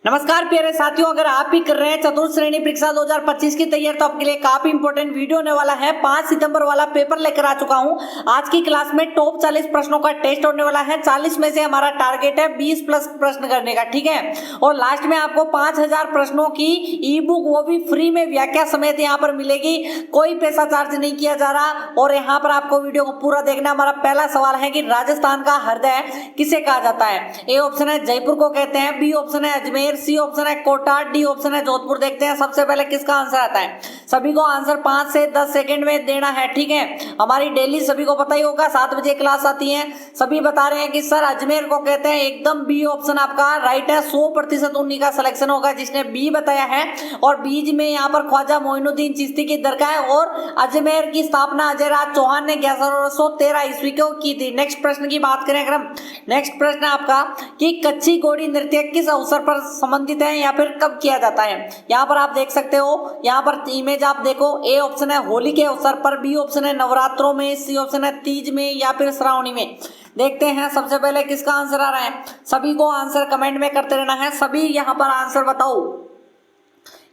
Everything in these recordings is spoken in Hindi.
नमस्कार प्यारे साथियों, अगर आप भी कर रहे हैं चतुर्थ श्रेणी परीक्षा 2025 की तैयारी तो आपके लिए काफी इंपॉर्टेंट वीडियो होने वाला है। 5 सितंबर वाला पेपर लेकर आ चुका हूं। आज की क्लास में टॉप 40 प्रश्नों का टेस्ट होने वाला है। 40 में से हमारा टारगेट है 20 प्लस प्रश्न करने का, ठीक है। और लास्ट में आपको 5000 प्रश्नों की ई बुक, वो भी फ्री में व्याख्या समेत यहाँ पर मिलेगी। कोई पैसा चार्ज नहीं किया जा रहा और यहाँ पर आपको वीडियो को पूरा देखना। हमारा पहला सवाल है कि राजस्थान का हृदय किसे कहा जाता है। ए ऑप्शन है जयपुर को कहते हैं, बी ऑप्शन है अजमेर, सी ऑप्शन है कोटा, डी ऑप्शन है जोधपुर। देखते हैं सबसे पहले किसका आंसर आता है। सभी को आंसर 5 से 10 सेकंड में देना है, ठीक है। हमारी डेली सभी को पता ही होगा 7 बजे क्लास आती है। सभी बता रहे हैं कि सर अजमेर को कहते हैं, एकदम बी ऑप्शन आपका राइट है। 100% उन्हीं का सिलेक्शन होगा जिसने बी बताया है। और बीज में यहाँ पर ख्वाजा मोइनुद्दीन चिश्ती की दरगाह है और अजमेर की स्थापना अजय राज चौहान ने 1113 ईस्वी को की थी। नेक्स्ट प्रश्न की बात करें अगर हम, नेक्स्ट प्रश्न आपका कि कच्ची घोड़ी नृत्य किस अवसर पर संबंधित है या फिर कब किया जाता है। यहाँ पर आप देख सकते हो, यहाँ पर इमेज आप देखो। ए ऑप्शन है होली के अवसर पर, बी ऑप्शन है नवरात्रों में, सी ऑप्शन है तीज में या फिर श्रावणी में। देखते हैं सबसे पहले किसका आंसर आ रहा है। सभी को आंसर कमेंट में करते रहना है। सभी यहाँ पर आंसर बताओ।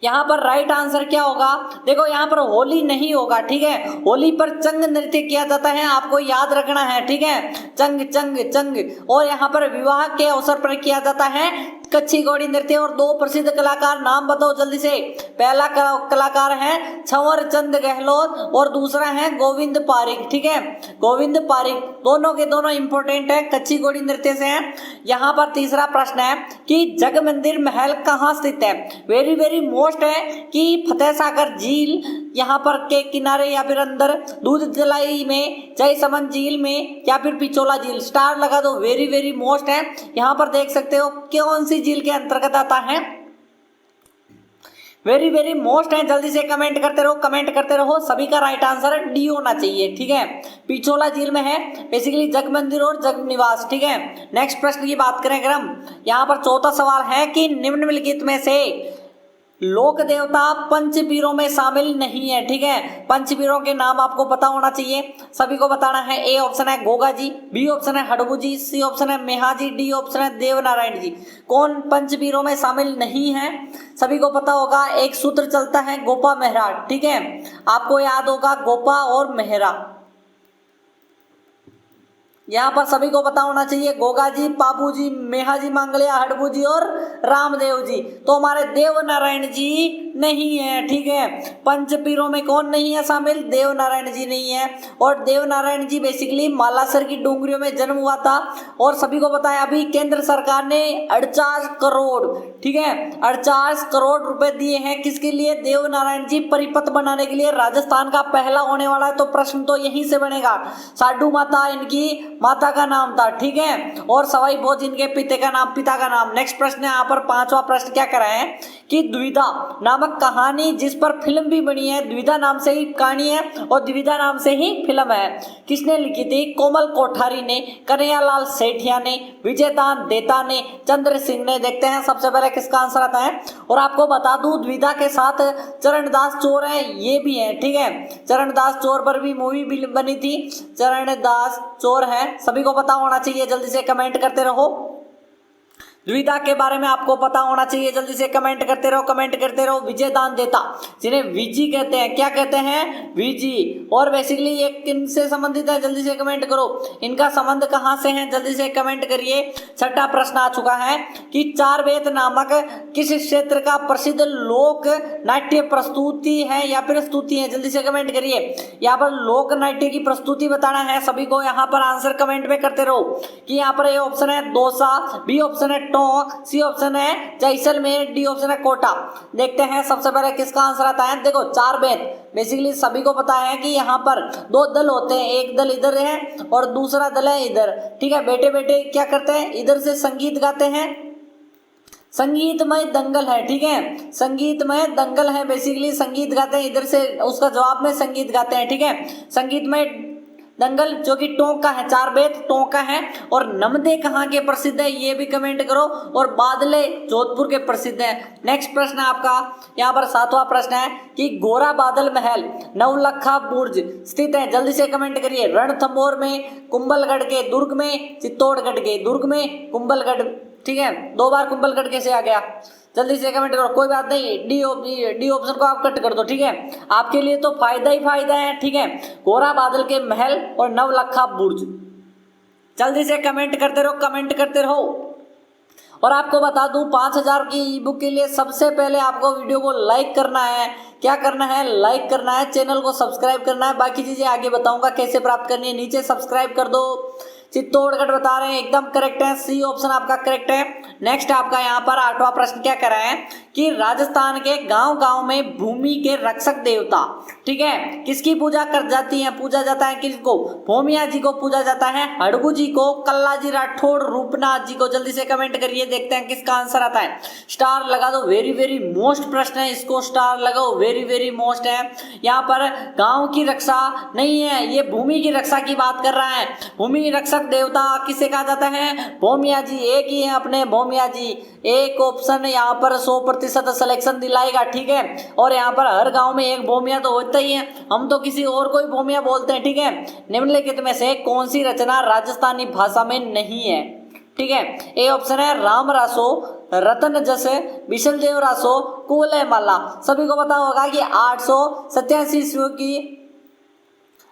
यहाँ पर राइट आंसर क्या होगा, देखो यहाँ पर होली नहीं होगा, ठीक है। होली पर चंग नृत्य किया जाता है, आपको याद रखना है, ठीक है। चंग चंग चंग। और यहाँ पर विवाह के अवसर पर किया जाता है कच्ची घोड़ी नृत्य। और 2 प्रसिद्ध कलाकार नाम बताओ जल्दी से। पहला कलाकार है छंवर चंद गहलोत और दूसरा है गोविंद पारिक, ठीक है। गोविंद पारिक दोनों के दोनों इंपॉर्टेंट है, कच्ची घोड़ी नृत्य से हैं। यहाँ पर तीसरा प्रश्न है कि जग मंदिर महल कहाँ स्थित है। वेरी वेरी मोस्ट है कि फतेह सागर झील यहाँ पर के किनारे या फिर अंदर, दूध तलाई में, जय समन झील में या फिर पिछोला झील। स्टार लगा दो, वेरी वेरी मोस्ट है। यहाँ पर देख सकते हो कौन सी झील के अंतर्गत आता है। वेरी वेरी मोस्ट है, जल्दी से कमेंट करते रहो, कमेंट करते रहो। सभी का राइट आंसर डी होना चाहिए, ठीक है। पिछोला झील में है बेसिकली जग मंदिर और जग निवास, ठीक है। नेक्स्ट प्रश्न की बात करें अगर हम, यहाँ पर चौथा सवाल है कि निम्नलिखित में से लोक देवता पंचपीरों में शामिल नहीं है, ठीक है। पंचपीरों के नाम आपको पता होना चाहिए, सभी को बताना है। ए ऑप्शन है गोगा जी, बी ऑप्शन है हडबू जी, सी ऑप्शन है मेहा जी, डी ऑप्शन है देवनारायण जी। कौन पंचपीरों में शामिल नहीं है, सभी को पता होगा। एक सूत्र चलता है गोपा मेहरा, ठीक है। आपको याद होगा गोपा और मेहरा। यहाँ पर सभी को पता होना चाहिए गोगा जी, पापू जी, मेहा जी मांगलिया, हडबू जी और रामदेव जी। तो हमारे देवनारायण जी नहीं है, ठीक है। पंचपीरों में कौन नहीं है शामिल, देवनारायण जी नहीं है। और देवनारायण जी बेसिकली मालासर की डूंगरियों में जन्म हुआ था। और सभी को पता है अभी केंद्र सरकार ने 48 करोड़, ठीक है, 48 करोड़ रुपए दिए हैं किसके लिए, देवनारायण जी परिपथ बनाने के लिए। राजस्थान का पहला होने वाला है तो प्रश्न तो यहीं से बनेगा। साडू माता इनकी माता का नाम था, ठीक है। और सवाई भोज इनके पिता का नाम। नेक्स्ट प्रश्न यहाँ पर 5वां प्रश्न क्या करा है कि द्विधा नामक कहानी जिस पर फिल्म भी बनी है, द्विधा नाम से ही कहानी है और द्विधा नाम से ही फिल्म है, किसने लिखी थी। कोमल कोठारी ने, कन्हैयालाल सेठिया ने, विजयदान देता ने, चंद्र सिंह ने। देखते हैं सबसे पहले किसका आंसर आता है। और आपको बता दूं द्विधा के साथ चरणदास चोर है, ये भी है, ठीक है। चरणदास चोर पर भी मूवी बनी थी, चरणदास चोर है, सभी को पता होना चाहिए। जल्दी से कमेंट करते रहो। द्विधा के बारे में आपको पता होना चाहिए, जल्दी से कमेंट करते रहो, कमेंट करते रहो। विजयदान देता जिन्हें वीजी कहते हैं, क्या कहते हैं, वीजी। और बेसिकली ये किनसे संबंधित है, जल्दी से कमेंट करो। इनका संबंध कहां से है, जल्दी से कमेंट करिए। 6वां प्रश्न आ चुका है कि चार वेद नामक किस क्षेत्र का प्रसिद्ध लोक नाट्य प्रस्तुति है या फिर स्तुति है, जल्दी से कमेंट करिए। यहाँ पर लोक नाट्य की प्रस्तुति बताना है सभी को। यहाँ पर आंसर कमेंट में करते रहो कि यहाँ पर ए ऑप्शन है दौसा, बी ऑप्शन है टोंक, सी ऑप्शन है जैसलमेर, डी ऑप्शन है कोटा। देखते हैं सबसे पहले किसका आंसर आता है। देखो चार वेद बेसिकली सभी को पता है कि यहाँ पर 2 दल होते हैं, एक दल इधर है और दूसरा दल है इधर, ठीक है। बेटे बेटे क्या करते हैं, इधर से संगीत गाते हैं, संगीतमय दंगल है, ठीक है। संगीतमय दंगल है, बेसिकली संगीत गाते हैं, इधर से उसका जवाब में संगीत गाते हैं, ठीक है। संगीतमय दंगल जो कि टोंक का है, चार वेद टोंक का है। और नमदे कहाँ के प्रसिद्ध है ये भी कमेंट करो। और बादले जोधपुर के प्रसिद्ध है। नेक्स्ट प्रश्न है आपका यहाँ पर 7वां प्रश्न है कि गोरा बादल महल नवलखा बुर्ज स्थित है, जल्दी से कमेंट करिए। रणथंभौर में, कुंभलगढ़ के दुर्ग में, चित्तौड़गढ़ के दुर्ग में, कुंभलगढ़ ठीक है, 2 बार कुंभलगढ़ कैसे आ गया, जल्दी से कमेंट करो। कोई बात नहीं, डी ऑप्शन को आप कट कर दो, ठीक है, आपके लिए तो फायदा ही फायदा है, ठीक है। गोरा बादल के महल और नवलखा बुर्ज, जल्दी से कमेंट करते रहो, कमेंट करते रहो। और आपको बता दूं 5000 की ई बुक के लिए सबसे पहले आपको वीडियो को लाइक करना है। क्या करना है, लाइक करना है, चैनल को सब्सक्राइब करना है, बाकी चीजें आगे बताऊंगा कैसे प्राप्त करनी है। नीचे सब्सक्राइब कर दो। चित्तौड़गढ़ बता रहे हैं, एकदम करेक्ट है, सी ऑप्शन आपका करेक्ट है। नेक्स्ट आपका यहाँ पर 8वां प्रश्न क्या कर रहा है कि राजस्थान के गांव गांव में भूमि के रक्षक देवता, ठीक है, किसकी पूजा कर जाती है, पूजा जाता है किसको, भूमिया जी को पूजा जाता है, हड़बू जी को, कल्ला जी राठौड़, रूपनाथ जी को। जल्दी से कमेंट करिए, देखते हैं किसका आंसर आता है। स्टार लगा दो, वेरी वेरी मोस्ट प्रश्न है, इसको स्टार लगाओ, वेरी वेरी मोस्ट है। यहाँ पर गांव की रक्षा नहीं है, ये भूमि की रक्षा की बात कर रहा है। भूमि रक्षक देवता किसे कहा जाता है, भूमिया जी, एक ही है अपने भूमिया जी। एक ऑप्शन यहाँ पर 100% सिलेक्शन दिलाएगा, ठीक है। और यहाँ पर हर गांव में एक भूमिया तो होता ही है, हम तो किसी और को ही भूमिया बोलते हैं, ठीक है। निम्नलिखित में से कौन सी रचना राजस्थानी भाषा में नहीं है, ठीक है। ए ऑप्शन है राम रासो, रतन जस, बिशलदेव रासो, कुवलय माला। सभी को पता होगा कि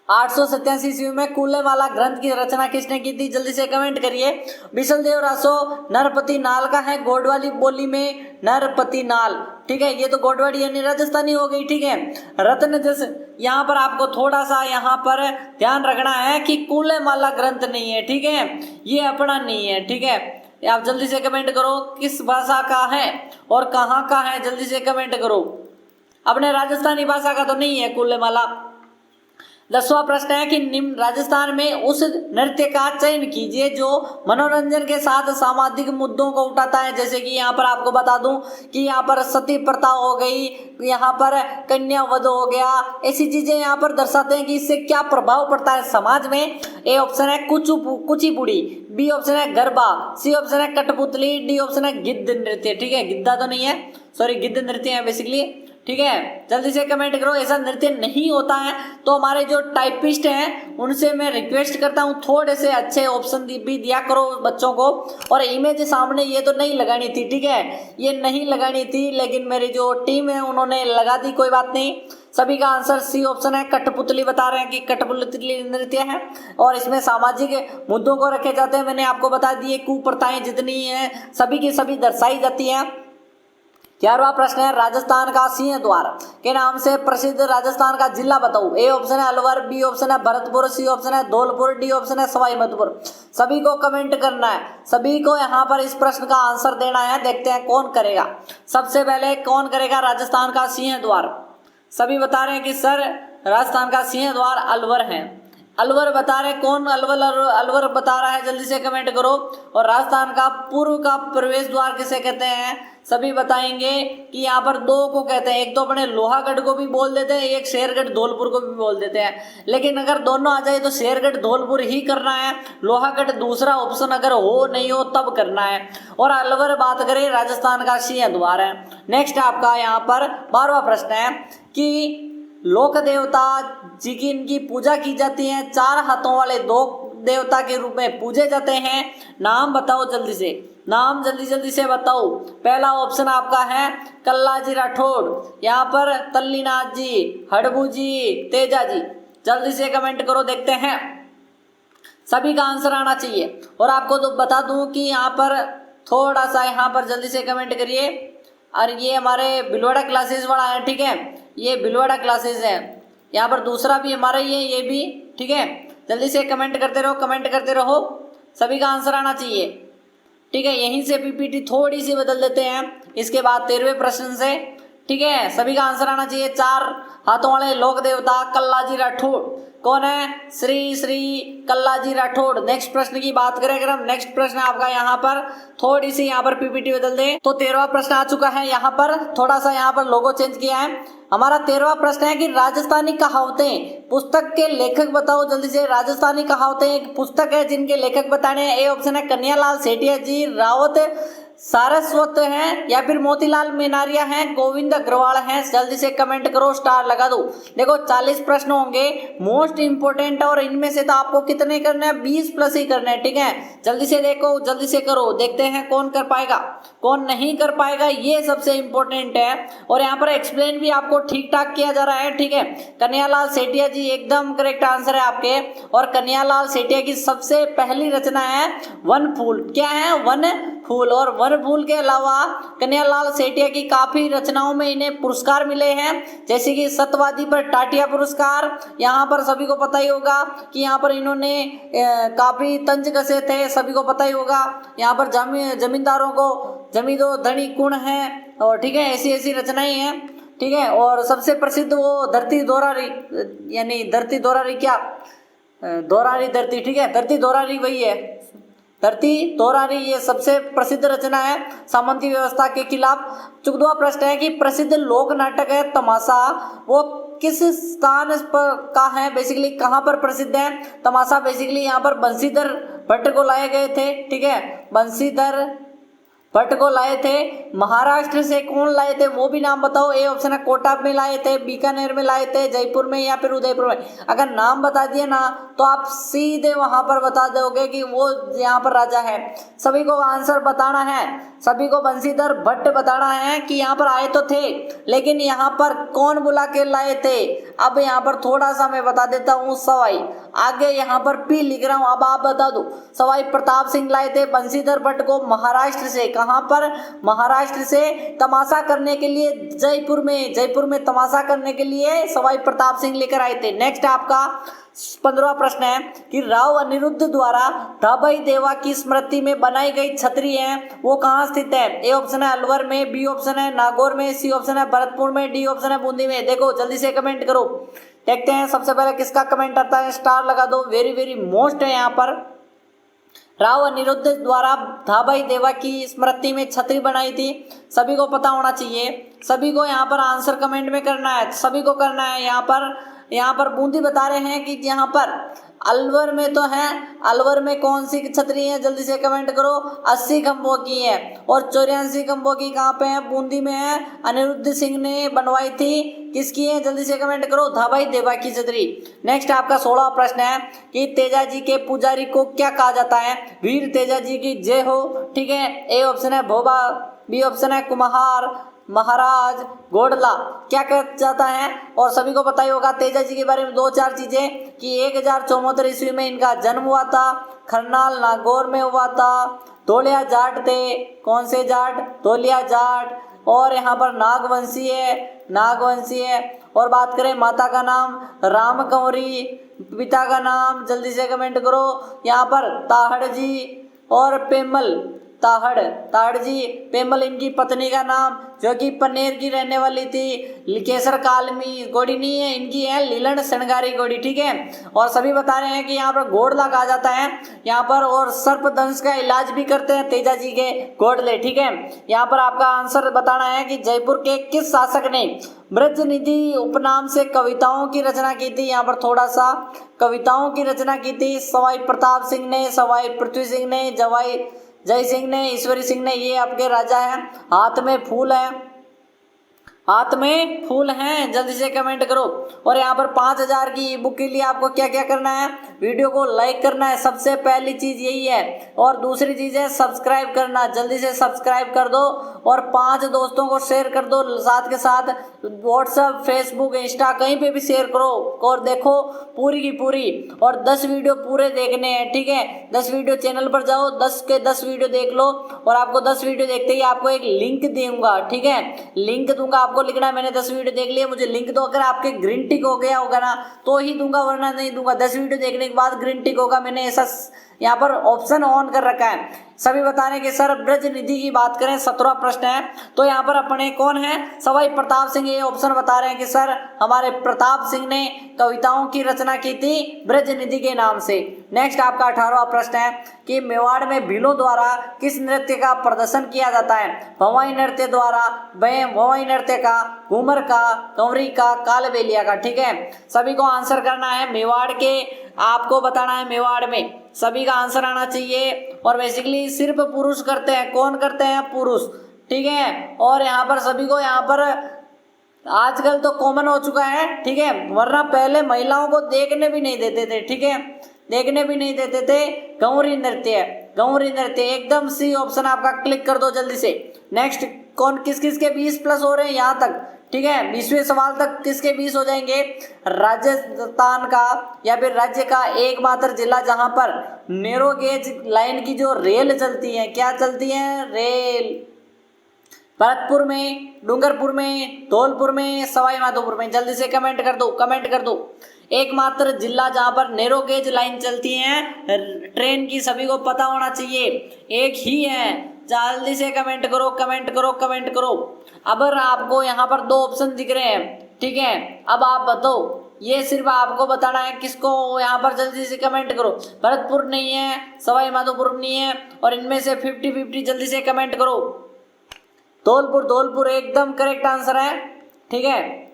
887 ईस्वी में कुवलयमाला ग्रंथ की रचना किसने की थी, जल्दी से कमेंट करिए। बिशलदेव रासो नरपति नाल का है, गोडवाली बोली में नरपति नाल, ठीक है, ये तो गोडवाड़ी यानी राजस्थानी हो गई, ठीक है। रत्न जस, यहाँ पर आपको थोड़ा सा यहाँ पर ध्यान रखना है कि कुवलयमाला ग्रंथ नहीं है, ठीक है, ये अपना नहीं है, ठीक है। आप जल्दी से कमेंट करो किस भाषा का है और कहाँ का है, जल्दी से कमेंट करो। अपने राजस्थानी भाषा का तो नहीं है कुवलयमाला। 10वां प्रश्न है कि निम्न राजस्थान में उस नृत्य का चयन कीजिए जो मनोरंजन के साथ सामाजिक मुद्दों को उठाता है। जैसे कि यहाँ पर आपको बता दूं कि यहाँ पर सती प्रथा हो गई, यहाँ पर कन्या वध हो गया, ऐसी चीजें यहाँ पर दर्शाते हैं कि इससे क्या प्रभाव पड़ता है समाज में। ए ऑप्शन है कुचिपुड़ी, बी ऑप्शन है गरबा, सी ऑप्शन है कठपुतली, डी ऑप्शन है गिद्ध नृत्य, ठीक है, गिद्धा तो नहीं है, सॉरी गिद्ध नृत्य है बेसिकली, ठीक है। जल्दी से कमेंट करो, ऐसा नृत्य नहीं होता है। तो हमारे जो टाइपिस्ट हैं उनसे मैं रिक्वेस्ट करता हूँ थोड़े से अच्छे ऑप्शन भी दिया करो बच्चों को। और इमेज सामने ये तो नहीं लगानी थी, ठीक है, ये नहीं लगानी थी, लेकिन मेरी जो टीम है उन्होंने लगा दी, कोई बात नहीं। सभी का आंसर सी ऑप्शन है, कठपुतली बता रहे हैं कि कठपुतली नृत्य है और इसमें सामाजिक मुद्दों को रखे जाते हैं। मैंने आपको बता दिए कुप्रथाएं जितनी हैं सभी की सभी दर्शाई जाती हैं। 11वां प्रश्न है राजस्थान का सिंह द्वार के नाम से प्रसिद्ध राजस्थान का जिला बताओ। ए ऑप्शन है अलवर, बी ऑप्शन है भरतपुर, सी ऑप्शन है धौलपुर, डी ऑप्शन है सवाई माधोपुर। सभी को कमेंट करना है, सभी को यहाँ पर इस प्रश्न का आंसर देना है। देखते हैं कौन करेगा। सबसे पहले कौन करेगा राजस्थान का सिंह द्वार। सभी बता रहे हैं कि सर राजस्थान का सिंह द्वार अलवर है। अलवर बता रहे, कौन अलवर बता रहा है, जल्दी से कमेंट करो। और राजस्थान का पूर्व का प्रवेश द्वार किसे कहते हैं, सभी बताएंगे कि यहाँ पर 2 को कहते हैं। एक तो अपने लोहागढ़ को भी बोल देते हैं, एक शेरगढ़ धौलपुर को भी बोल देते हैं। लेकिन अगर दोनों आ जाए तो शेरगढ़ धौलपुर ही करना है, लोहागढ़ दूसरा ऑप्शन अगर हो नहीं हो तब करना है। और अलवर बात करें राजस्थान का सिंह द्वार है। नेक्स्ट आपका यहाँ पर 12वां प्रश्न है कि लोक देवता जी की इनकी पूजा की जाती है, 4 हाथों वाले 2 देवता के रूप में पूजे जाते हैं। नाम बताओ जल्दी से, नाम जल्दी से बताओ। पहला ऑप्शन आपका है कल्ला जी राठौड़, यहाँ पर तल्लीनाथ जी, हड़बू जी, तेजा जी। जल्दी से कमेंट करो, देखते हैं सभी का आंसर आना चाहिए। और आपको तो बता दूं कि यहाँ पर थोड़ा सा यहाँ पर जल्दी से कमेंट करिए। और ये हमारे भिलवाड़ा क्लासेस वाला है, ठीक है, ये भिलवाड़ा क्लासेस है। यहाँ पर दूसरा भी हमारा ही है, ये भी, ठीक है। जल्दी से कमेंट करते रहो, कमेंट करते रहो, सभी का आंसर आना चाहिए, ठीक है। यहीं से पीपीटी थोड़ी सी बदल देते हैं इसके बाद 13वें प्रश्न से, ठीक है। सभी का आंसर आना चाहिए। 4 हाथों वाले लोक देवता कल्ला जी राठौड़ कौन है, श्री कल्ला जी राठौड़। नेक्स्ट प्रश्न की बात करें अगर हम, नेक्स्ट प्रश्न आपका यहाँ पर थोड़ी सी यहाँ पर पीपीटी बदल दें तो 13वां प्रश्न आ चुका है। यहाँ पर थोड़ा सा यहाँ पर लोगो चेंज किया है। हमारा 13वां प्रश्न है कि राजस्थानी कहावतें पुस्तक के लेखक बताओ जल्दी से। राजस्थानी कहावतें एक पुस्तक है जिनके लेखक बताने हैं। ए ऑप्शन है कन्हैयालाल सेठिया जी, रावत सारस्वत हैं या फिर मोतीलाल मेनारिया हैं, गोविंद अग्रवाल हैं? जल्दी से कमेंट करो, स्टार लगा दो। देखो 40 प्रश्न होंगे, मोस्ट इंपोर्टेंट, और इनमें से तो आपको कितने करने हैं, 20 प्लस ही करने हैं, ठीक है। जल्दी से देखो, जल्दी से करो, देखते हैं कौन कर पाएगा कौन नहीं कर पाएगा, ये सबसे इंपॉर्टेंट है। और यहाँ पर एक्सप्लेन भी आपको ठीक ठाक किया जा रहा है, ठीक है। कन्हैयालाल सेठिया जी एकदम करेक्ट आंसर है आपके। और कन्हैयालाल सेठिया की सबसे पहली रचना है वन फूल। क्या है? वन फूल। और वन फूल के अलावा कन्हैयालाल सेठिया की काफी रचनाओं में इन्हें पुरस्कार मिले हैं, जैसे कि सत्यवादी पर टाटिया पुरस्कार। यहाँ पर सभी को पता ही होगा कि यहाँ पर इन्होंने काफी तंज कसे थे, सभी को पता ही होगा। यहाँ पर जमींदारों को जमी दो धनी कुण है, और ठीक है, ऐसी ऐसी रचनाएं हैं, ठीक है। और सबसे प्रसिद्ध वो धरती दोरारी, यानी धरती दोरारी, क्या दोरारी धरती, ठीक है, धरती दोरारी वही है, धरती दोरारी, ये सबसे प्रसिद्ध रचना है सामंती व्यवस्था के खिलाफ। 14वां प्रश्न है कि प्रसिद्ध लोक नाटक है तमाशा, वो किस स्थान पर का है, बेसिकली कहाँ पर प्रसिद्ध है तमाशा? बेसिकली यहाँ पर बंशीधर भट्ट को लाए गए थे, ठीक है, बंशीधर भट्ट को लाए थे। महाराष्ट्र से कौन लाए थे, वो भी नाम बताओ। ए ऑप्शन है कोटा में लाए थे, बीकानेर में लाए थे, जयपुर में या फिर उदयपुर में। अगर नाम बता दिए ना तो आप सीधे वहां पर बता दोगे कि वो यहाँ पर राजा है। सभी को आंसर बताना है, सभी को बंशीधर भट्ट बताना है कि यहाँ पर आए तो थे, लेकिन यहाँ पर कौन बुला के लाए थे। अब यहाँ पर थोड़ा सा मैं बता देता हूँ, सवाई आगे यहाँ पर पी लिख रहा हूँ, अब आप बता दो। सवाई प्रताप सिंह लाए थे बंशीधर भट्ट को महाराष्ट्र से। कहाँ पर? महाराष्ट्र से तमाशा करने के लिए जयपुर में तमाशा करने के लिए सवाई प्रताप सिंह लेकर आए थे। नेक्स्ट आपका 15वां प्रश्न है कि राव अनिरुद्ध द्वारा धाबाई देवा की स्मृति में बनाई गई छतरी है, वो कहाँ स्थित है? ए ऑप्शन है अलवर में, बी ऑप्शन है नागौर में, सी ऑप्शन है भरतपुर में, डी ऑप्शन है बूंदी में। देखो जल्दी से कमेंट करो, देखते हैं सबसे पहले किसका कमेंट आता है, स्टार लगा दो, वेरी वेरी मोस्ट है यहाँ पर। राव अनिरुद्ध द्वारा धाबाई देवा की स्मृति में छतरी बनाई थी, सभी को पता होना चाहिए। सभी को यहाँ पर आंसर कमेंट में करना है, सभी को करना है। यहाँ पर बूंदी बता रहे हैं कि यहाँ पर अलवर में तो है, अलवर में कौन सी छतरी है, जल्दी से कमेंट करो। 80 खंभों की है, और 84 खंभों की कहाँ पे है? बूंदी में है। अनिरुद्ध सिंह ने बनवाई थी, किसकी है? जल्दी से कमेंट करो, धाबाई देवा की छतरी। नेक्स्ट आपका 16वां प्रश्न है कि तेजाजी के पुजारी को क्या कहा जाता है? वीर तेजाजी की जय हो, ठीक है। ए ऑप्शन है भोबा, बी ऑप्शन है कुम्हार, महाराज, गोडला, क्या कहा जाता है? और सभी को पता ही होगा तेजाजी के बारे में 2-4 चीजें कि 1074 ईस्वी में इनका जन्म हुआ था, खरनाल नागौर में हुआ था, धोलिया जाट थे, कौन से जाट? धोलिया जाट। और यहाँ पर नागवंशी है। और बात करें माता का नाम राम कंवरी, पिता का नाम जल्दी से कमेंट करो। यहाँ पर ताहड़ जी और पेमल, ताहड़ जी, पेमल इनकी पत्नी का नाम, जो कि पनेर की रहने वाली थी। केसर कालमी घोड़ी नहीं है, इनकी है लीलन सनगारी घोड़ी, ठीक है। और सभी बता रहे हैं कि यहाँ पर घोड़ला कहा जाता है यहाँ पर, और सर्पदंश का इलाज भी करते हैं तेजाजी के घोड़ले, ठीक है। यहाँ पर आपका आंसर बताना है कि जयपुर के किस शासक ने ब्रजनिधि उपनाम से कविताओं की रचना की थी? यहाँ पर थोड़ा सा कविताओं की रचना की थी सवाई प्रताप सिंह ने, सवाई पृथ्वी सिंह ने, जय सिंह ने, ईश्वरी सिंह ने, ये आपके राजा हैं। हाथ में फूल हैं, जल्दी से कमेंट करो। और यहाँ पर 5000 की ई बुक के लिए आपको क्या क्या करना है? वीडियो को लाइक करना है, सबसे पहली चीज यही है। और दूसरी चीज है सब्सक्राइब करना, जल्दी से सब्सक्राइब कर दो और 5 दोस्तों को शेयर कर दो, साथ के साथ व्हाट्सएप, फेसबुक, इंस्टा कहीं पे भी शेयर करो। और देखो पूरी की पूरी, और 10 वीडियो पूरे देखने हैं, ठीक है। 10 वीडियो चैनल पर जाओ, 10 के 10 वीडियो देख लो, और आपको 10 वीडियो देखते ही आपको एक लिंक दूंगा, ठीक है। लिंक दूंगा, आपको लिखना है मैंने 10 वीडियो देख लिए, मुझे लिंक दो। अगर आपके ग्रीन टिक हो गया होगा ना तो ही दूंगा, वरना नहीं दूंगा। 10 वीडियो देखने के बाद ग्रीन टिक होगा, मैंने ऐसा यहाँ पर ऑप्शन ऑन कर रखा है। सभी बता रहे हैं कि सर ब्रजनिधि की बात करें, 17वां प्रश्न है, तो यहाँ पर अपने कौन है? सवाई प्रताप सिंह। ये ऑप्शन बता रहे हैं कि सर हमारे प्रताप सिंह ने कविताओं की रचना की थी ब्रजनिधि के नाम से। नेक्स्ट आपका 18वां प्रश्न है कि मेवाड़ में भीलों द्वारा किस नृत्य का प्रदर्शन किया जाता है? भवाई नृत्य द्वारा, भवाई नृत्य का, घूमर का, कंवरी का, कालबेलिया का, ठीक है। सभी को आंसर करना है। मेवाड़ के आपको बताना है मेवाड़ में, सभी का आंसर आना चाहिए। और बेसिकली सिर्फ पुरुष करते हैं, कौन करते हैं? पुरुष, ठीक है। और यहाँ पर सभी को यहाँ पर आजकल तो कॉमन हो चुका है, ठीक है, वरना पहले महिलाओं को देखने भी नहीं देते थे, ठीक है, देखने भी नहीं देते थे। गौरी नृत्य, गौरी नृत्य एकदम सी ऑप्शन आपका, क्लिक कर दो जल्दी से। नेक्स्ट कौन किस किस के 20 प्लस हो रहे हैं यहाँ तक, ठीक है, 20वें सवाल तक किसके 20 हो जाएंगे? राजस्थान का या फिर राज्य का एकमात्र जिला जहां पर नैरो गेज लाइन की जो रेल चलती है, क्या चलती है? रेल। भरतपुर में, डूंगरपुर में, धौलपुर में, सवाई माधोपुर में। जल्दी से कमेंट कर दो, कमेंट कर दो। एकमात्र जिला जहां पर नैरो गेज लाइन चलती है ट्रेन की, सभी को पता होना चाहिए, एक ही है। जल्दी से कमेंट करो, कमेंट करो, कमेंट करो। अब आपको यहाँ पर 2 ऑप्शन दिख रहे हैं, ठीक है, अब आप बताओ, ये सिर्फ आपको बताना है किसको, यहाँ पर जल्दी से कमेंट करो। भरतपुर नहीं है, सवाई माधोपुर नहीं है, और इनमें से 50-50 जल्दी से कमेंट करो। धौलपुर, धौलपुर एकदम करेक्ट आंसर है, ठीक है।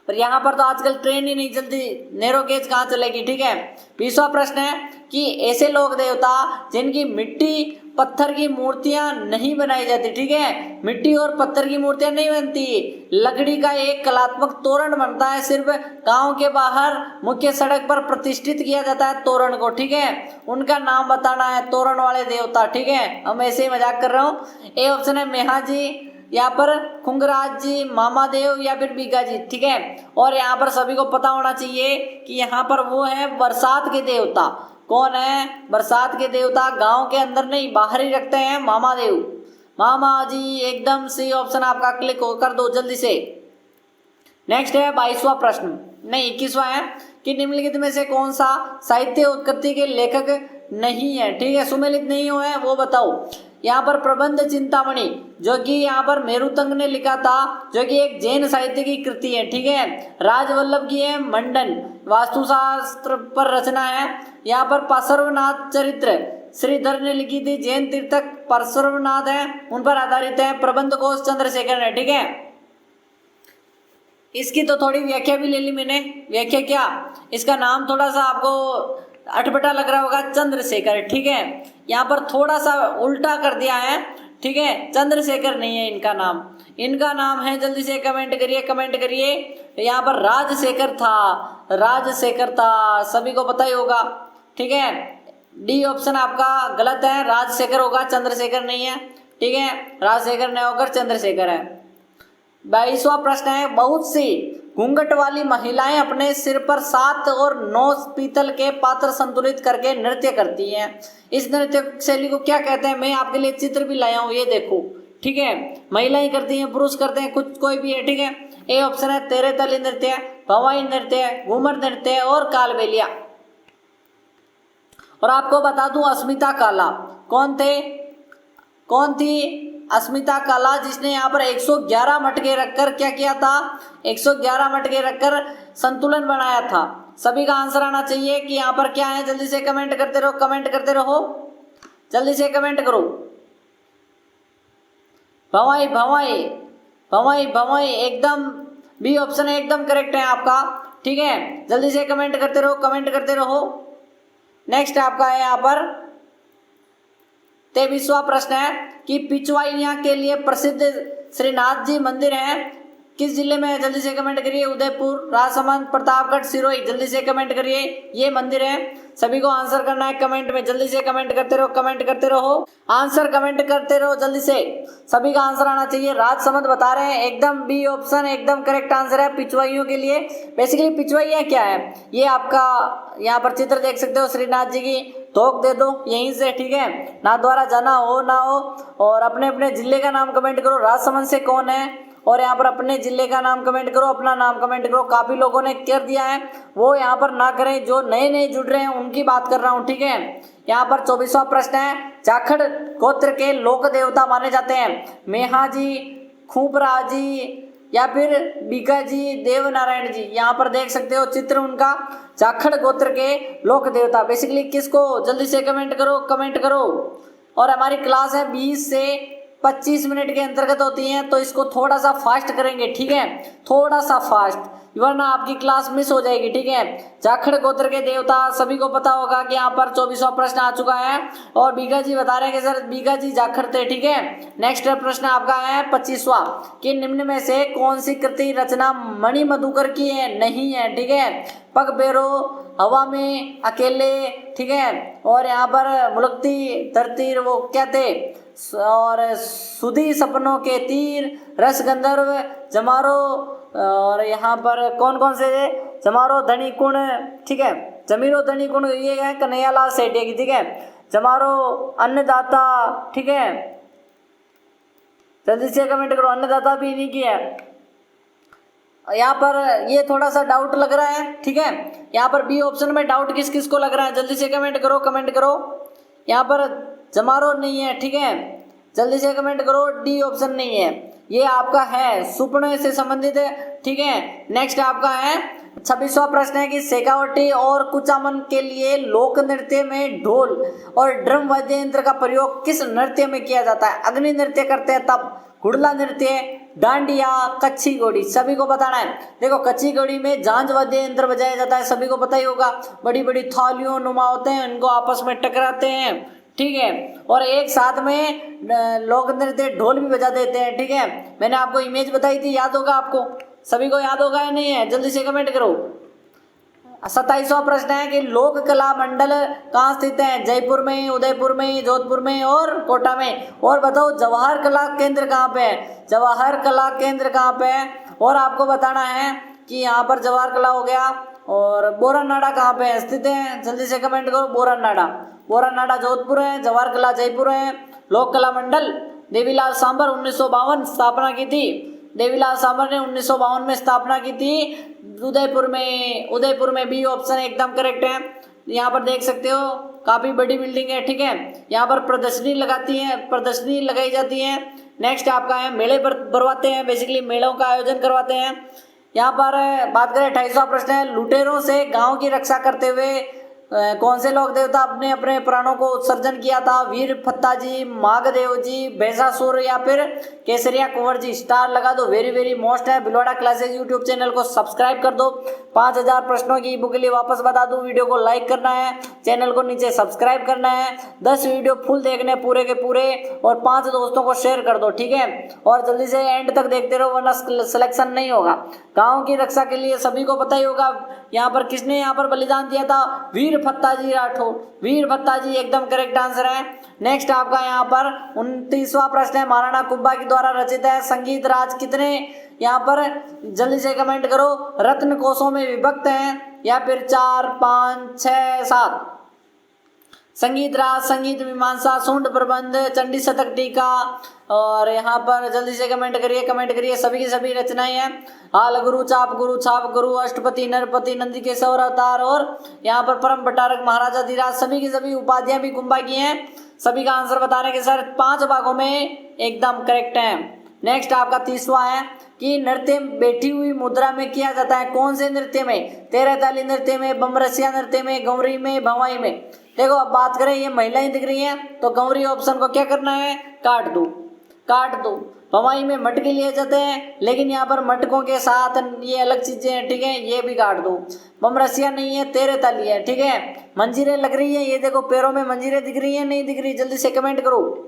पर यहाँ पर तो आजकल ट्रेन ही नहीं चलती, नैरो गेज कहाँ चलेगी, ठीक है। 20वां प्रश्न है कि ऐसे लोक देवता जिनकी मिट्टी पत्थर की मूर्तियां नहीं बनाई जाती, ठीक है, मिट्टी और पत्थर की मूर्तियां नहीं बनती, लकड़ी का एक कलात्मक तोरण बनता है, सिर्फ गांव के बाहर मुख्य सड़क पर प्रतिष्ठित किया जाता है तोरण को, ठीक है, उनका नाम बताना है, तोरण वाले देवता, ठीक है। हम ऐसे ही मजाक कर रहा हूँ। ए ऑप्शन है मेहा जी, यहाँ पर खुंगराज जी, मामादेव या फिर बीगा जी, ठीक है। और यहाँ पर सभी को पता होना चाहिए कि यहाँ पर वो है बरसात के देवता। कौन है? बरसात के देवता। गांव के अंदर नहीं, बाहर ही रखते हैं, मामादेव, मामा जी एकदम सही ऑप्शन आपका, क्लिक कर दो जल्दी से। नेक्स्ट है 22वां प्रश्न, नहीं 21वां है कि निम्नलिखित में से कौन सा साहित्य उत्पत्ति के लेखक नहीं है, ठीक है, सुमेलित नहीं हुए हैं, वो बताओ। यहाँ पर प्रबंध चिंतामणि जो कि यहाँ पर मेरुतंग ने लिखा था, जो कि एक जैन साहित्य की कृति है, ठीक है। राजवल्लभ की है मंडन, वास्तुशास्त्र पर रचना है। यहाँ पर पार्श्वनाथ चरित्र श्रीधर ने लिखी थी, जैन तीर्थक पार्श्वनाथ है, उन पर आधारित है। प्रबंध कोश चंद्रशेखर है, ठीक है। इसकी तो थोड़ी व्याख्या भी ले ली मैंने, व्याख्या क्या, इसका नाम थोड़ा सा आपको अटपटा लग रहा होगा, चंद्रशेखर, ठीक है, यहाँ पर थोड़ा सा उल्टा कर दिया है, ठीक है, चंद्रशेखर नहीं है इनका नाम, इनका नाम है, जल्दी से कमेंट करिए, कमेंट करिए, यहाँ पर राजशेखर था, राजशेखर था, सभी को पता ही होगा, ठीक है। डी ऑप्शन आपका गलत है, राजशेखर होगा, चंद्रशेखर नहीं है, ठीक है, राजशेखर नहीं होकर चंद्रशेखर है। 22वां प्रश्न है, बहुत सी घूंघट वाली महिलाएं अपने सिर पर 7 और 9 पीतल के पात्र संतुलित करके नृत्य करती हैं, इस नृत्य शैली को क्या कहते हैं? मैं आपके लिए चित्र भी लाया हूँ, ये देखो, ठीक है, महिलाएं करती हैं, पुरुष करते हैं, कुछ कोई भी है, ठीक है। ए ऑप्शन है तेरे तली नृत्य, भवाई नृत्य, घूमर नृत्य और कालबेलिया। और आपको बता दूं अस्मिता काला कौन थे, कौन थी? अस्मिता काला, जिसने यहाँ पर 111 मटके रखकर क्या किया था? 111 मटके रखकर संतुलन बनाया था। सभी का आंसर आना चाहिए कि यहाँ पर क्या है, जल्दी से कमेंट करते रहो, कमेंट करते रहो, जल्दी से कमेंट करो। भवाई, भवाई, भवाई, भवाई एकदम बी ऑप्शन है, एकदम करेक्ट है आपका, ठीक है, जल्दी से कमेंट करते रहो, कमेंट करते रहो। नेक्स्ट आपका है यहाँ पर 23वां प्रश्न है कि पिछवाइयाँ के लिए प्रसिद्ध श्रीनाथ जी मंदिर है, किस जिले में है? जल्दी से कमेंट करिए। उदयपुर, राजसमंद, प्रतापगढ़, सिरोही, जल्दी से कमेंट करिए, ये मंदिर है। सभी को आंसर करना है कमेंट में, जल्दी से कमेंट करते रहो, कमेंट करते रहो, आंसर कमेंट करते रहो जल्दी से, सभी का आंसर आना चाहिए। राजसमंद बता रहे हैं, एकदम बी ऑप्शन एकदम करेक्ट आंसर है पिछवाइयों के लिए। बेसिकली पिछवाइयाँ क्या है, ये आपका यहाँ पर चित्र देख सकते हो श्रीनाथ जी की, थोक दे दो यहीं से, ठीक है, नाथद्वारा जाना हो ना हो, और अपने अपने जिले का नाम कमेंट करो, राजसमंद से कौन है, और यहाँ पर अपने जिले का नाम कमेंट करो, अपना नाम कमेंट करो। काफी लोगों ने कर दिया है, वो यहाँ पर ना करें, जो नए नए जुड़ रहे हैं उनकी बात कर रहा हूँ, ठीक है। यहाँ पर 24वां प्रश्न है, जाखड़ गोत्र के लोक देवता माने जाते हैं मेहा जी, खूबरा जी या फिर बीका जी, देवनारायण जी। यहाँ पर देख सकते हो चित्र उनका, जाखड़ गोत्र के लोक देवता। बेसिकली किसको, जल्दी से कमेंट करो, कमेंट करो। और हमारी क्लास है 20 से 25 मिनट के अंतर्गत होती हैं, तो इसको थोड़ा सा फास्ट करेंगे, ठीक है, थोड़ा सा फास्ट, वरना आपकी क्लास मिस हो जाएगी, ठीक है। जाखड़ गोत्र के देवता, सभी को पता होगा कि यहाँ पर 24वां प्रश्न आ चुका है और बीघा जी बता रहे हैं कि सर बीघा जी जाखड़ थे, ठीक है। नेक्स्ट प्रश्न आपका है 25वां कि निम्न में से कौन सी कृति रचना मणि मधुकर की है, नहीं है, ठीक है। पग बेरो, हवा में अकेले, ठीक है, और यहाँ पर मुलकती धरती वो क्या थे, और सुधी सपनों के तीर, रस गंधर्व, जमारो, और यहाँ पर कौन कौन से जमारो धनी कुण, ठीक है, जमीरो धनी कुण, ये है कन्हैयालाल सेठिया की, ठीक है। जमारो अन्नदाता, ठीक है, जल्दी से कमेंट करो, अन्नदाता भी नहीं किया है। यहाँ पर ये थोड़ा सा डाउट लग रहा है, ठीक है, यहाँ पर बी ऑप्शन में डाउट किस किस को लग रहा है, जल्दी से कमेंट करो, कमेंट करो। यहाँ पर जमारो नहीं है, ठीक है, जल्दी से कमेंट करो। डी ऑप्शन नहीं है, ये आपका है सुपने से संबंधित है, ठीक है। नेक्स्ट आपका है 26वां प्रश्न है कि शेखावटी और कुचामन के लिए लोक नृत्य में ढोल और ड्रम वाद्य यंत्र का प्रयोग किस नृत्य में किया जाता है। अग्नि नृत्य करते हैं तब, हुड़ला नृत्य, डांडिया, कच्ची घोड़ी, सभी को बताना है। देखो कच्ची घोड़ी में झांझ वाद्य यंत्र बजाया जाता है, सभी को पता ही होगा, बड़ी बड़ी थालियों नुमा होते हैं, इनको आपस में टकराते हैं, ठीक है, और एक साथ में लोक नृत्य ढोल भी बजा देते हैं, ठीक है। मैंने आपको इमेज बताई थी, याद होगा आपको, सभी को याद होगा या नहीं है, जल्दी से कमेंट करो। 27वां प्रश्न है कि लोक कला मंडल कहाँ स्थित है, जयपुर में, उदयपुर में, जोधपुर में और कोटा में। और बताओ जवाहर कला केंद्र कहाँ पे है, जवाहर कला केंद्र कहाँ पे है, और आपको बताना है कि यहाँ पर जवाहर कला हो गया, और बोरानाडा कहाँ पे स्थित है, जल्दी से कमेंट करो। बोरानाडा, बोरानाडा जोधपुर है, जवाहर कला जयपुर है। लोक कला मंडल देवीलाल सांबर 1952 स्थापना की थी, देवीलाल सांबर ने 1952 में स्थापना की थी उदयपुर में, उदयपुर में, बी ऑप्शन एकदम करेक्ट है। यहाँ पर देख सकते हो काफ़ी बड़ी बिल्डिंग है, ठीक है, यहाँ पर प्रदर्शनी लगाती है, प्रदर्शनी लगाई जाती है। नेक्स्ट आपका है मेले भरवाते हैं, बेसिकली मेलों का आयोजन करवाते हैं। यहाँ पर बात करें 28वां प्रश्न है लुटेरों से गांव की रक्षा करते हुए कौन से लोक देवता अपने अपने प्राणों को उत्सर्जन किया था, वीर फत्ता जी, माघदेव जी, भैंसासुर या फिर केसरिया कुंवर जी। स्टार लगा दो, वेरी वेरी मोस्ट है। बिलोड़ा क्लासेज यूट्यूब चैनल को सब्सक्राइब कर दो। 5000 प्रश्नों की बुक के लिए वापस बता दूं, वीडियो को लाइक करना है, चैनल को नीचे सब्सक्राइब करना है, 10 वीडियो फुल देखने पूरे के पूरे, और 5 दोस्तों को शेयर कर दो, ठीक है, और जल्दी से एंड तक देखते रहो वरना सिलेक्शन नहीं होगा। गाँव की रक्षा के लिए सभी को पता ही होगा यहाँ पर किसने यहाँ पर बलिदान दिया था, वीर फत्ता जी राठौर, वीर फत्ता जी एकदम करेक्ट आंसर है। नेक्स्ट आपका यहाँ पर 29वां प्रश्न है महाराणा कुंभा के द्वारा रचित है संगीत राज कितने, यहाँ पर जल्दी से कमेंट करो, रत्न कोशों में विभक्त हैं या फिर 4, 5, 6, 7। संगीत राज, संगीत मीमांसा, सूंड प्रबंध, चंडी शतक टीका, और यहाँ पर जल्दी से कमेंट करिए, कमेंट करिए, सभी की सभी रचनाएं हैं। हाल गुरु, चाप गुरु, छाप गुरु, अष्टपति, नरपति, नंदी के सौर अवतार, और यहाँ पर परम भट्टारक, महाराजा धीराज, सभी की सभी उपाधियां भी कुंभा की हैं। सभी का आंसर बता रहे हैं कि सर 5 भागों में एकदम करेक्ट है। नेक्स्ट आपका 30वां है कि नृत्य बैठी हुई मुद्रा में किया जाता है, कौन से नृत्य में, 13 ताली नृत्य में, बमरसिया नृत्य में, गौरी में, भवाई में। देखो अब बात करें ये महिलाएं दिख रही हैं तो गौरी ऑप्शन को क्या करना है, काट दो, काट दो। भवाई में मटके लिए जाते हैं लेकिन यहाँ पर मटकों के साथ ये अलग चीजें हैं, ठीक है, ये भी काट दो। बमरसिया नहीं है, 13 ताली है, ठीक है। मंजीरें लग रही है, ये देखो पैरों में मंजीरें दिख रही है, नहीं दिख रही, जल्दी से कमेंट करो।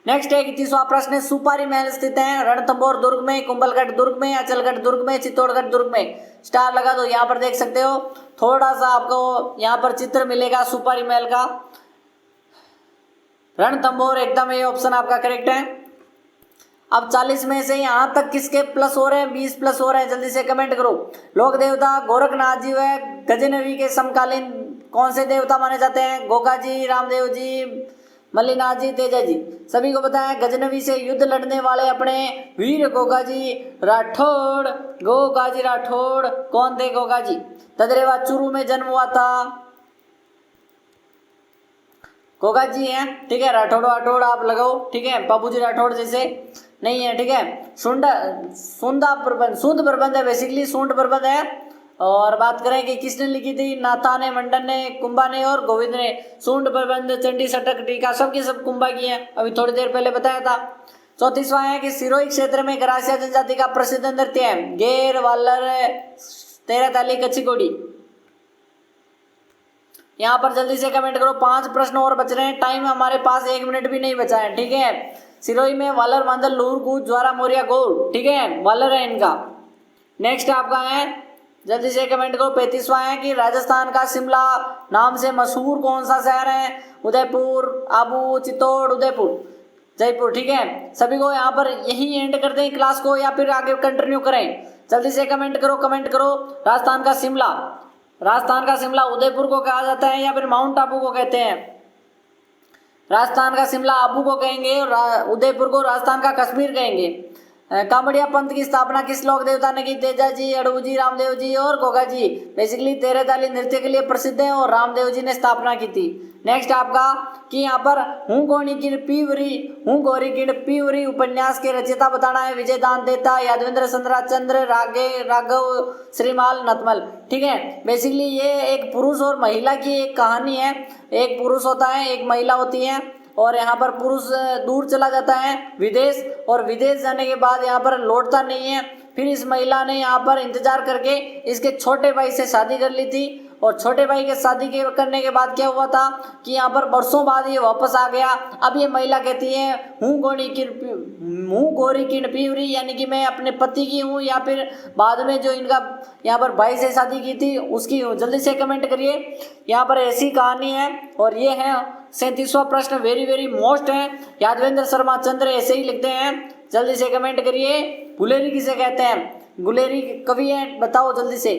नेक्स्ट है 31वां प्रश्न, सुपारी महल स्थित है रणथंभौर दुर्ग में, कुंभलगढ़ दुर्ग में, अचलगढ़ दुर्ग में, चित्तौड़गढ़ दुर्ग में। स्टार लगा दो, यहाँ पर देख सकते हो, थोड़ा सा आपको यहाँ पर चित्र मिलेगा सुपारी महल का। रणथंभौर एकदम ये ऑप्शन आपका करेक्ट है। अब 40 में से यहाँ तक किसके प्लस हो रहे हैं, 20 प्लस हो रहे हैं, जल्दी से कमेंट करो। लोक देवता गोरखनाथ जी व गजनवी के समकालीन कौन से देवता माने जाते हैं, गोगा जी, रामदेव जी, मल्लिनाथ जी, तेजा जी। सभी को पता है गजनवी से युद्ध लड़ने वाले अपने वीर गोगा जी राठौड़, गोगा जी राठौड़ कौन थे, गोगा जी तदरेवा चूरू में जन्म हुआ था, गोगा जी हैं, ठीक है। राठौड़ वाठौड़ आप लगाओ, ठीक है, बाबूजी राठौड़ जैसे नहीं है, ठीक है। सूंद प्रबंध है, बेसिकली सूंड प्रबंध है, और बात करें कि किसने लिखी थी, नाथा ने, मंडन ने, कुंभा ने और गोविंद ने। सूंड प्रबंध, चंडी सटक टीका सब की सब कुंभा की है, अभी थोड़ी देर पहले बताया था। 34वां है कि सिरोही क्षेत्र में गरासिया जनजाति का प्रसिद्ध नृत्य है, गेर, वालर, तेरह ताली, कच्ची घोड़ी। यहाँ पर जल्दी से कमेंट करो, 5 प्रश्न और बच रहे हैं, टाइम हमारे पास 1 मिनट भी नहीं बचा है, ठीक है। सिरोही में वालर, मांदल, लूर, कूच, ज्वारा, मोरिया, गौर, ठीक है, वालर है इनका। नेक्स्ट आपका है, जल्दी से कमेंट करो, 35वां है कि राजस्थान का शिमला नाम से मशहूर कौन सा शहर है, उदयपुर, आबू, चित्तौड़, उदयपुर, जयपुर, ठीक है। सभी को यहाँ पर यही एंड कर दें क्लास को या फिर आगे कंटिन्यू करें, जल्दी से कमेंट करो, कमेंट करो। राजस्थान का शिमला, राजस्थान का शिमला उदयपुर को कहा जाता है या फिर माउंट आबू को कहते हैं। राजस्थान का शिमला आबू को कहेंगे और उदयपुर को राजस्थान का कश्मीर कहेंगे। कामड़िया पंथ की स्थापना किस लोक देवता ने की, तेजा जी, अड़बू जी, रामदेव जी और गोगा जी। बेसिकली तेरह ताली नृत्य के लिए प्रसिद्ध है और रामदेव जी ने स्थापना की थी। नेक्स्ट आपका कि यहाँ पर हूँ गोरी किण पीवरी उपन्यास के रचयिता बताना है, विजय दान देता, यादवेंद्र चंद्र, राघव श्रीमाल नतमल, ठीक है। बेसिकली ये एक पुरुष और महिला की एक कहानी है, एक पुरुष होता है, एक महिला होती है और यहाँ पर पुरुष दूर चला जाता है विदेश, और विदेश जाने के बाद यहाँ पर लौटता नहीं है। फिर इस महिला ने यहाँ पर इंतजार करके इसके छोटे भाई से शादी कर ली थी और छोटे भाई के शादी करने के बाद क्या हुआ था कि यहाँ पर बरसों बाद ये वापस आ गया। अब ये महिला कहती है हूँ गोरी किण पीवरी, यानी कि मैं अपने पति की हूँ या फिर बाद में जो इनका यहाँ पर भाई से शादी की थी उसकी हूँ। जल्दी से कमेंट करिए, यहाँ पर ऐसी कहानी है। और ये है 37वां प्रश्न, वेरी मोस्ट है, यादवेंद्र शर्मा चंद्र ऐसे ही लिखते हैं। जल्दी से कमेंट करिए, गुलेरी किसे कहते हैं, गुलेरी कवि है, बताओ जल्दी से।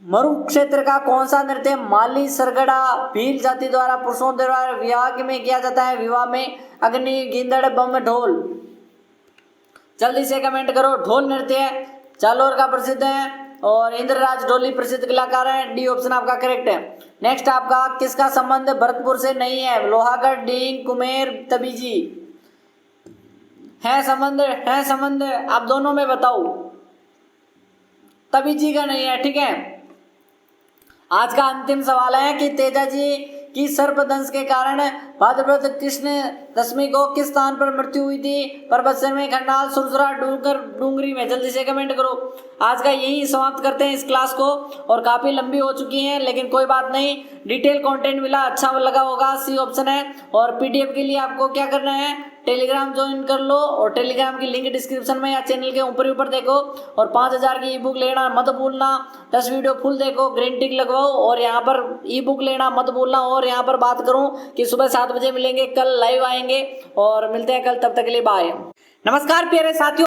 मरु क्षेत्र का कौन सा नृत्य माली सरगड़ा भील जाति द्वारा पुरुषों द्वारा विवाह में किया जाता है, विवाह में अग्नि, गिंदड़, बम, ढोल। जल्दी से कमेंट करो, ढोल नृत्य है, जालोर का प्रसिद्ध है और इंद्रराज ढोली प्रसिद्ध कलाकार है, डी ऑप्शन आपका करेक्ट है। नेक्स्ट आपका किसका संबंध भरतपुर से नहीं है, लोहागढ़, डींग, कुमेर, तबीजी। है संबंध, आप दोनों में बताओ, तबीजी का नहीं है, ठीक है। आज का अंतिम सवाल है कि तेजा जी की सर्पदंश के कारण भाद्रपद कृष्ण दशमी को किस स्थान पर मृत्यु हुई थी, परबतसर में, खंडाल, सुरसरा, डूंगरी में। जल्दी से कमेंट करो। आज का यही समाप्त करते हैं इस क्लास को, और काफ़ी लंबी हो चुकी है लेकिन कोई बात नहीं, डिटेल कंटेंट मिला, अच्छा लगा होगा, सी ऑप्शन है। और पीडीएफ के लिए आपको क्या करना है, टेलीग्राम ज्वाइन कर लो और टेलीग्राम की लिंक डिस्क्रिप्शन में या चैनल के ऊपर देखो। और 5000 की ई बुक लेना मत भूलना, 10 वीडियो फुल देखो, ग्रीन टिक लगवाओ और यहाँ पर ई बुक लेना मत भूलना। और यहाँ पर बात करूँ कि सुबह 7 बजे मिलेंगे, कल लाइव आएंगे और मिलते हैं कल, तब तक के लिए बाय। नमस्कार प्यारे साथियों।